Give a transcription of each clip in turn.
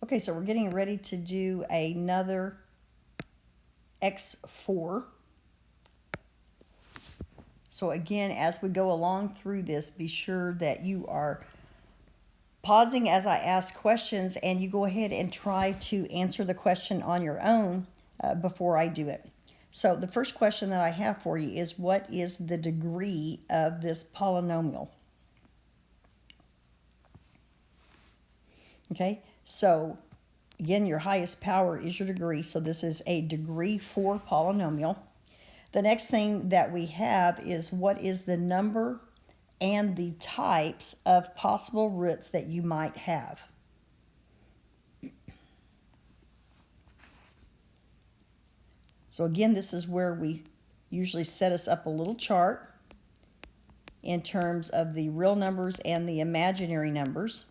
Okay, so we're getting ready to do another X4. So again, as we go along through this, be sure that you are pausing as I ask questions, and you go ahead and try to answer the question on your own before I do it. So the first question that I have for you is, what is the degree of this polynomial? Okay, so again, your highest power is your degree, so this is a degree 4 polynomial. The next thing that we have is, what is the number and the types of possible roots that you might have? So again, this is where we usually set us up a little chart in terms of the real numbers and the imaginary numbers.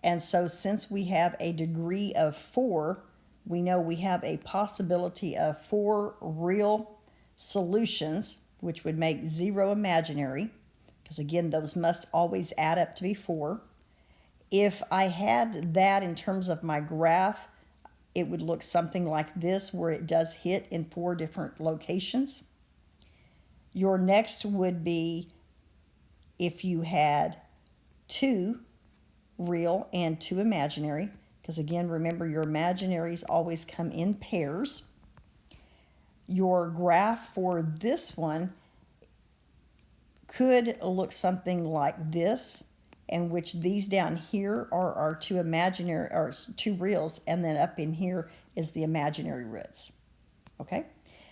And so since we have a degree of 4, we know we have a possibility of 4 real solutions, which would make 0 imaginary, because again, those must always add up to be 4. If I had that in terms of my graph, it would look something like this, where it does hit in 4 different locations. Your next would be if you had 2 real and 2 imaginary, because again, remember, your imaginaries always come in pairs. Your graph for this one could look something like this, in which these down here are our 2 imaginary, or 2 reals, and then up in here is the imaginary roots. Okay?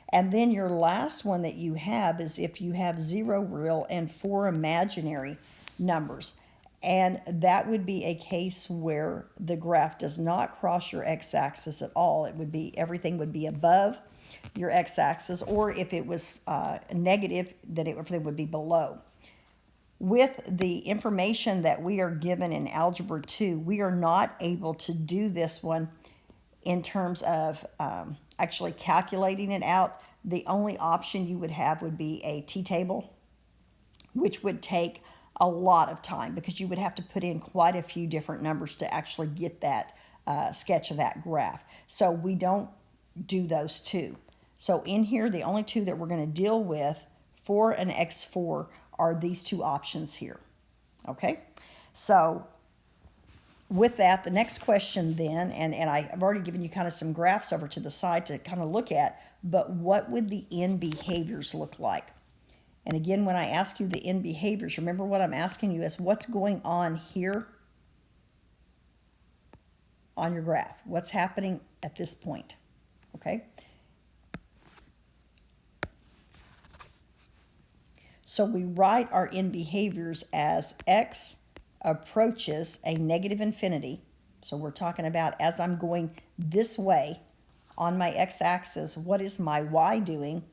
And then your last one that you have is if you have 0 real and 4 imaginary numbers. And that would be a case where the graph does not cross your x-axis at all. It would be, everything would be above your x-axis, or if it was negative, then everything would be below. With the information that we are given in Algebra 2, we are not able to do this one in terms of actually calculating it out. The only option you would have would be a t-table, which would take a lot of time, because you would have to put in quite a few different numbers to actually get that sketch of that graph. So we don't do those two. So in here, the only 2 that we're going to deal with for an X4 are these 2 options here. Okay, so with that, the next question then, and I've already given you kind of some graphs over to the side to kind of look at, but what would the end behaviors look like? And again, when I ask you the end behaviors, remember what I'm asking you is, what's going on here on your graph? What's happening at this point? Okay. So we write our end behaviors as x approaches a negative infinity. So we're talking about, as I'm going this way on my x-axis, what is my y doing?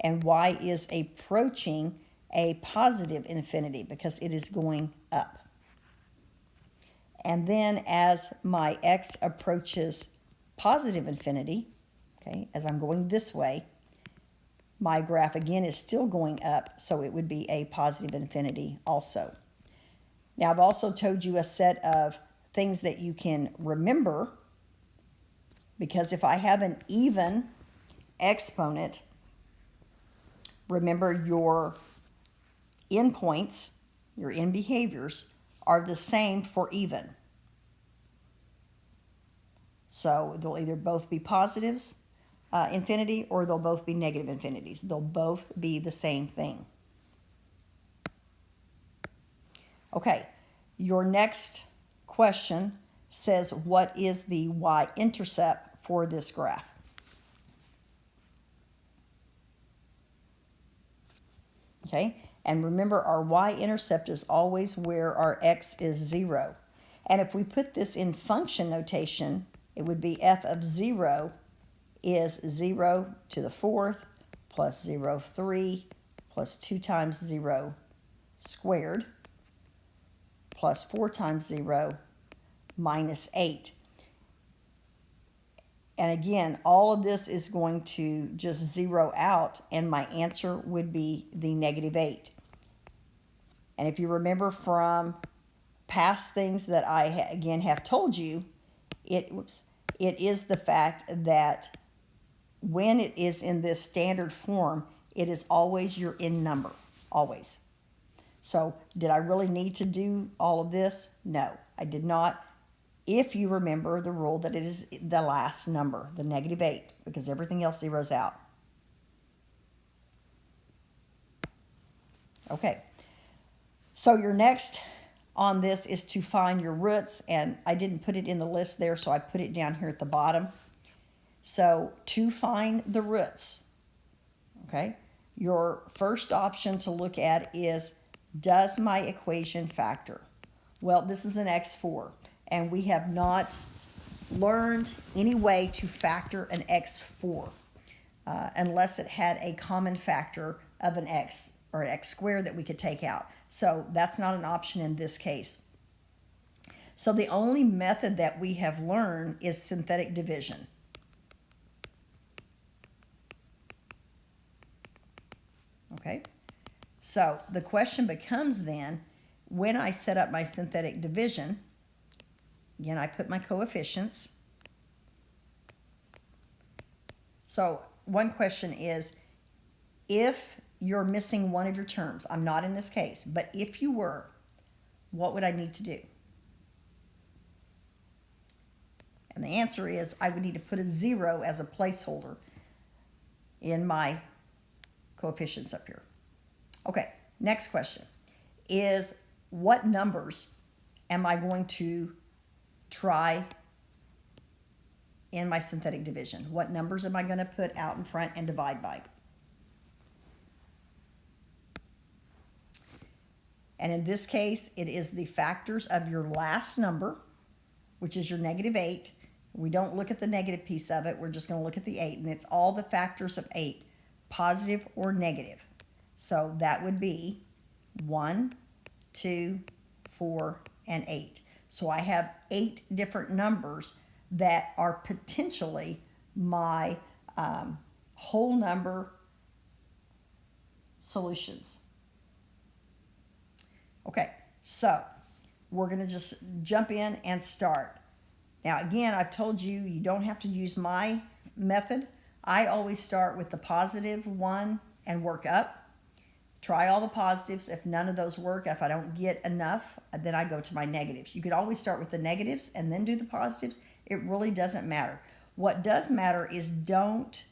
And y is approaching a positive infinity because it is going up. And then as my x approaches positive infinity, okay, as I'm going this way, my graph again is still going up, so it would be a positive infinity also. Now, I've also told you a set of things that you can remember, because if I have an even exponent, remember your endpoints, your end behaviors, are the same for even. So they'll either both be positives, infinity, or they'll both be negative infinities. They'll both be the same thing. Okay, your next question says, what is the y-intercept for this graph? Okay, and remember, our y-intercept is always where our x is 0. And if we put this in function notation, it would be f of 0 is 0 to the 4th plus 0, 3 plus 2 times 0 squared plus 4 times 0 minus 8. And again, all of this is going to just 0 out, and my answer would be the negative 8. And if you remember from past things that I, again, have told you, it is the fact that when it is in this standard form, it is always your n number, always. So did I really need to do all of this? No, I did not. If you remember the rule that it is the last number, the -8, because everything else zeroes out. Okay, so your next on this is to find your roots, and I didn't put it in the list there, so I put it down here at the bottom. So to find the roots, okay, your first option to look at is, does my equation factor? Well, this is an x4, and we have not learned any way to factor an x4 unless it had a common factor of an x or an x squared that we could take out. So that's not an option in this case. So the only method that we have learned is synthetic division. Okay, so the question becomes then, when I set up my synthetic division, again, I put my coefficients. So one question is, if you're missing one of your terms, I'm not in this case, but if you were, what would I need to do? And the answer is, I would need to put a 0 as a placeholder in my coefficients up here. Okay, next question is, what numbers am I going to try in my synthetic division? What numbers am I going to put out in front and divide by? And in this case, it is the factors of your last number, which is your -8. We don't look at the negative piece of it. We're just going to look at the 8, and it's all the factors of 8, positive or negative. So that would be 1, 2, 4, and 8. So I have 8 different numbers that are potentially my whole number solutions. Okay, so we're going to just jump in and start. Now again, I've told you, you don't have to use my method. I always start with the positive 1 and work up. Try all the positives. If none of those work, if I don't get enough, then I go to my negatives. You could always start with the negatives and then do the positives. It really doesn't matter. What does matter is don't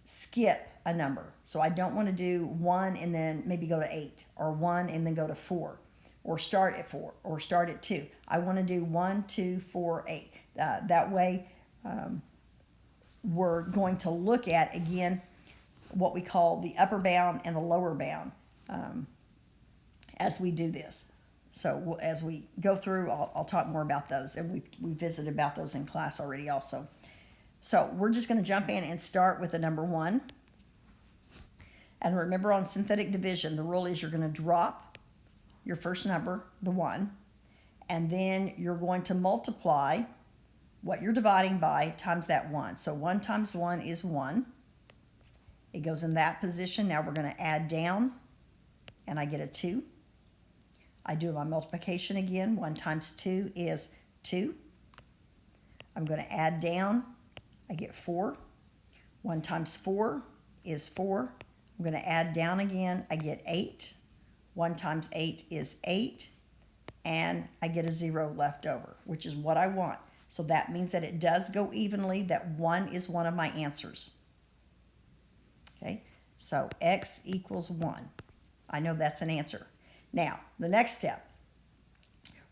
skip a number. So I don't want to do 1 and then maybe go to 8, or 1 and then go to 4, or start at 4, or start at 2. I want to do 1, 2, 4, 8. That way we're going to look at, again, what we call the upper bound and the lower bound as we do this. So as we go through, I'll talk more about those, and we visited about those in class already also. So we're just going to jump in and start with the number 1. And remember, on synthetic division, the rule is you're going to drop your first number, the 1, and then you're going to multiply what you're dividing by times that 1. So 1 times 1 is 1. It goes in that position. Now we're going to add down, and I get a 2. I do my multiplication again. 1 times 2 is 2. I'm going to add down. I get 4. 1 times 4 is 4. I'm going to add down again. I get 8. 1 times 8 is 8. And I get a 0 left over, which is what I want. So that means that it does go evenly, that 1 is one of my answers. Okay, so x equals 1. I know that's an answer. Now, the next step.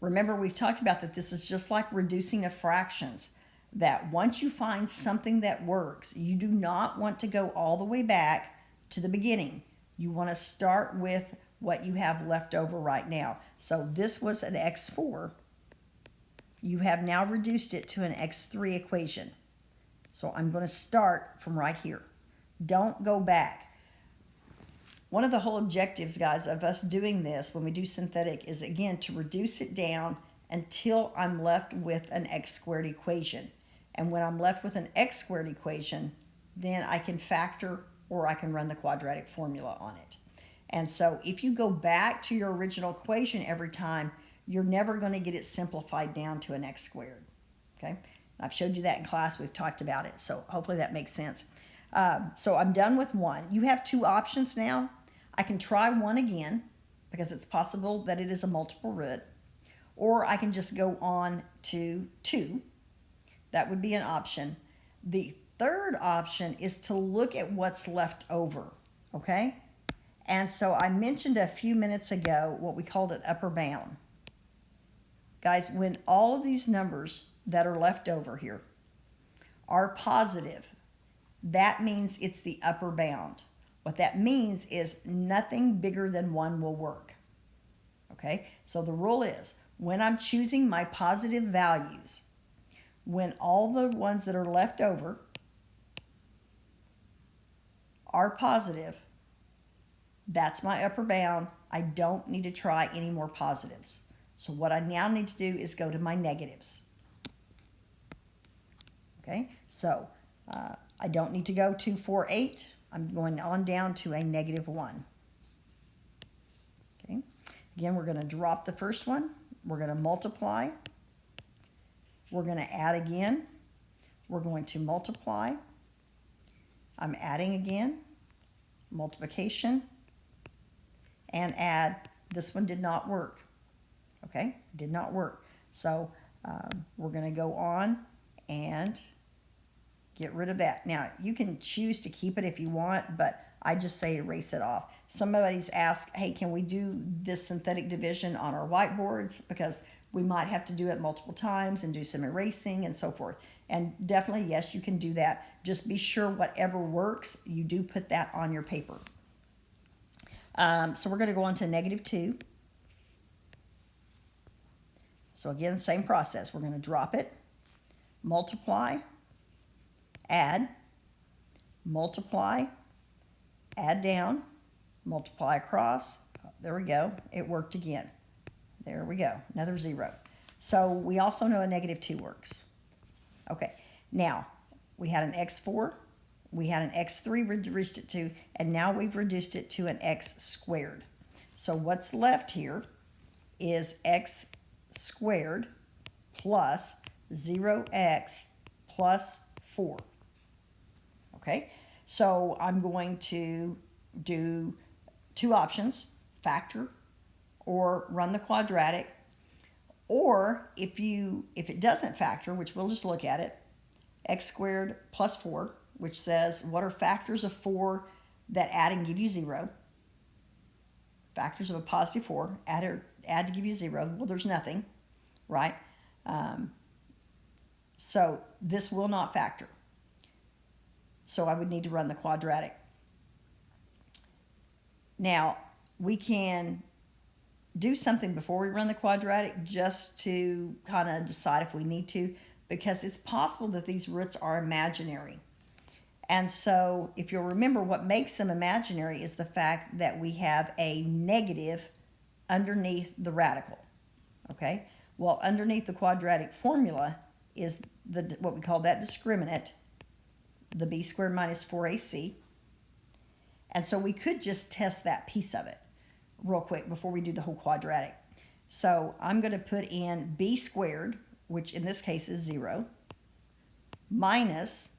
Remember, we've talked about that this is just like reducing of fractions, that once you find something that works, you do not want to go all the way back to the beginning. You want to start with what you have left over right now. So this was an x4. You have now reduced it to an x3 equation. So I'm going to start from right here. Don't go back. One of the whole objectives, guys, of us doing this when we do synthetic is, again, to reduce it down until I'm left with an x² equation. And when I'm left with an x² equation, then I can factor or I can run the quadratic formula on it. And so if you go back to your original equation every time, you're never going to get it simplified down to an x². Okay, I've showed you that in class. We've talked about it, so hopefully that makes sense. So I'm done with 1. You have 2 options now. I can try 1 again because it's possible that it is a multiple root, or I can just go on to 2. That would be an option. The third option is to look at what's left over, okay? And so I mentioned a few minutes ago what we called an upper bound. Guys, when all of these numbers that are left over here are positive, that means it's the upper bound. What that means is nothing bigger than 1 will work. Okay, so the rule is when I'm choosing my positive values, when all the ones that are left over are positive, that's my upper bound. I don't need to try any more positives. So what I now need to do is go to my negatives. Okay, so I don't need to go to 4, 8. I'm going on down to a -1. Okay, again, we're going to drop the first one. We're going to multiply. We're going to add again. We're going to multiply. I'm adding again. Multiplication. And add. This one did not work. Okay, did not work. So we're going to go on and get rid of that. Now, you can choose to keep it if you want, but I just say erase it off. Somebody's asked, hey, can we do this synthetic division on our whiteboards? Because we might have to do it multiple times and do some erasing and so forth. And definitely, yes, you can do that. Just be sure whatever works, you do put that on your paper. So we're going to go on to -2. So again, same process. We're going to drop it, multiply, add, multiply, add down, multiply across. There we go. It worked again. There we go. Another 0. So we also know a -2 works. Okay. Now, we had an x4. We had an x3 reduced it to, and now we've reduced it to an x squared. So what's left here is x squared plus 0x plus 4. Okay, so I'm going to do 2 options, factor or run the quadratic. Or if it doesn't factor, which we'll just look at it, x squared plus 4, which says what are factors of 4 that add and give you 0? Factors of a positive 4, add to give you 0. Well, there's nothing, right? So this will not factor. So I would need to run the quadratic. Now, we can do something before we run the quadratic just to kind of decide if we need to, because it's possible that these roots are imaginary. And so if you'll remember, what makes them imaginary is the fact that we have a negative underneath the radical. Okay? Well, underneath the quadratic formula is what we call that discriminant, the b squared minus 4ac. And so we could just test that piece of it real quick before we do the whole quadratic. So I'm going to put in b squared, which in this case is 0, minus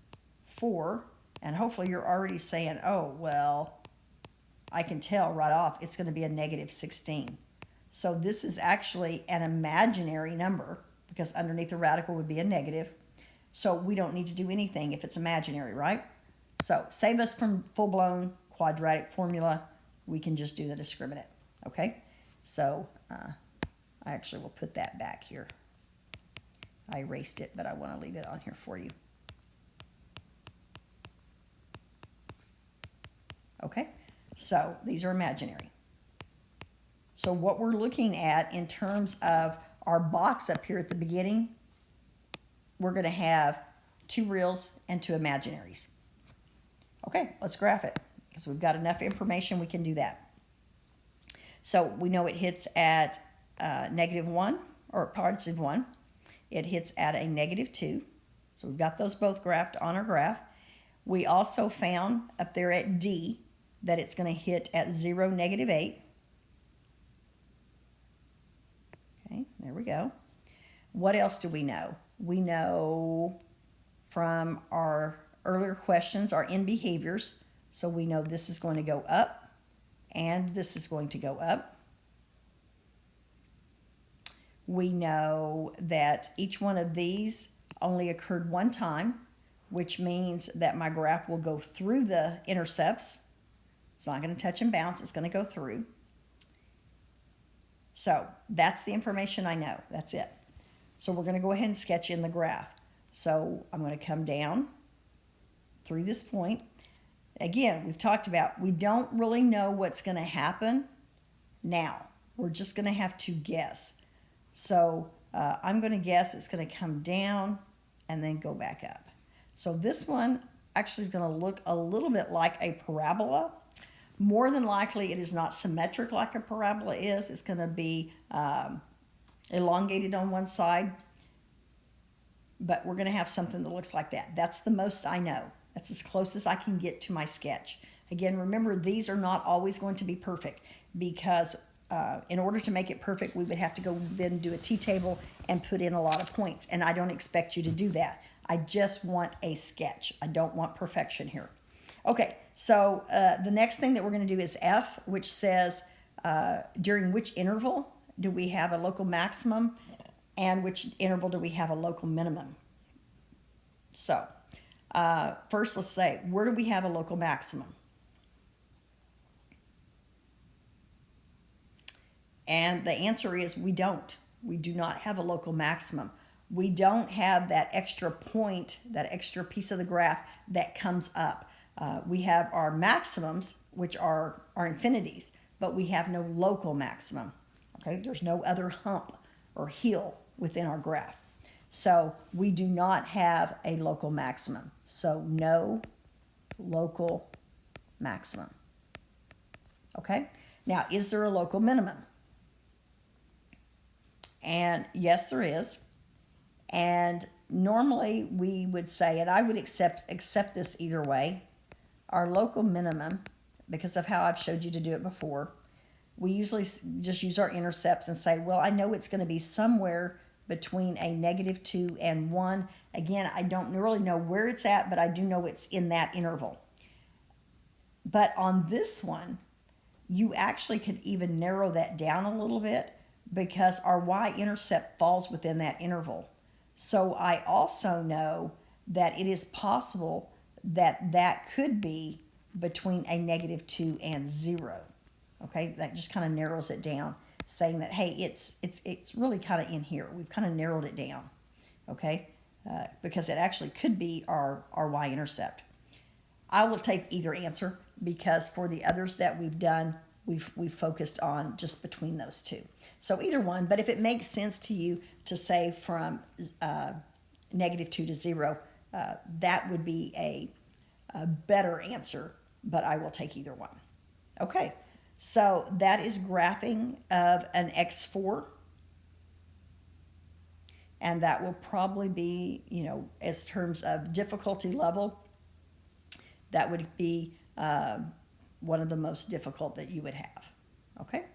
4, and hopefully you're already saying, oh, well, I can tell right off it's going to be a -16. So this is actually an imaginary number because underneath the radical would be a negative. So we don't need to do anything if it's imaginary, right? So save us from full-blown quadratic formula. We can just do the discriminant, okay? So I actually will put that back here. I erased it, but I want to leave it on here for you. Okay, so these are imaginary. So what we're looking at in terms of our box up here at the beginning, we're going to have 2 reals and 2 imaginaries. Okay, let's graph it because we've got enough information we can do that. So we know it hits at -1 or positive 1. It hits at a -2. So we've got those both graphed on our graph. We also found up there at D that it's going to hit at 0, -8. Okay, there we go. What else do we know? We know from our earlier questions, our end behaviors. So we know this is going to go up and this is going to go up. We know that each one of these only occurred one time, which means that my graph will go through the intercepts. It's not going to touch and bounce, it's going to go through. So that's the information I know. That's it. So we're going to go ahead and sketch in the graph. So I'm going to come down through this point. Again, we've talked about we don't really know what's going to happen now. We're just going to have to guess. So I'm going to guess it's going to come down and then go back up. So this one actually is going to look a little bit like a parabola. More than likely, it is not symmetric like a parabola is. It's going to be elongated on one side, but we're going to have something that looks like that. That's the most I know. That's as close as I can get to my sketch. Again, remember, these are not always going to be perfect because in order to make it perfect, we would have to go then do a t-table and put in a lot of points, and I don't expect you to do that. I just want a sketch. I don't want perfection here. Okay, so the next thing that we're going to do is F, which says during which interval do we have a local maximum and which interval do we have a local minimum. So first let's say, where do we have a local maximum? And the answer is we don't. We do not have a local maximum. We don't have that extra point, that extra piece of the graph that comes up. We have our maximums, which are our infinities, but we have no local maximum. Okay, there's no other hump or hill within our graph. So we do not have a local maximum. So no local maximum. Okay, now is there a local minimum? And yes, there is. And normally we would say, and I would accept this either way, our local minimum, because of how I've showed you to do it before, we usually just use our intercepts and say, well, I know it's going to be somewhere between a -2 and 1. Again, I don't really know where it's at, but I do know it's in that interval. But on this one, you actually could even narrow that down a little bit because our y-intercept falls within that interval. So I also know that it is possible that that could be between a -2 and 0. Okay, that just kind of narrows it down, saying that, hey, it's really kind of in here. We've kind of narrowed it down, okay, because it actually could be our y-intercept. I will take either answer because for the others that we've done, we've focused on just between those two. So either one, but if it makes sense to you to say from -2 to 0, that would be a better answer, but I will take either one. Okay, so that is graphing of an X4. And that will probably be, as terms of difficulty level, that would be one of the most difficult that you would have. Okay.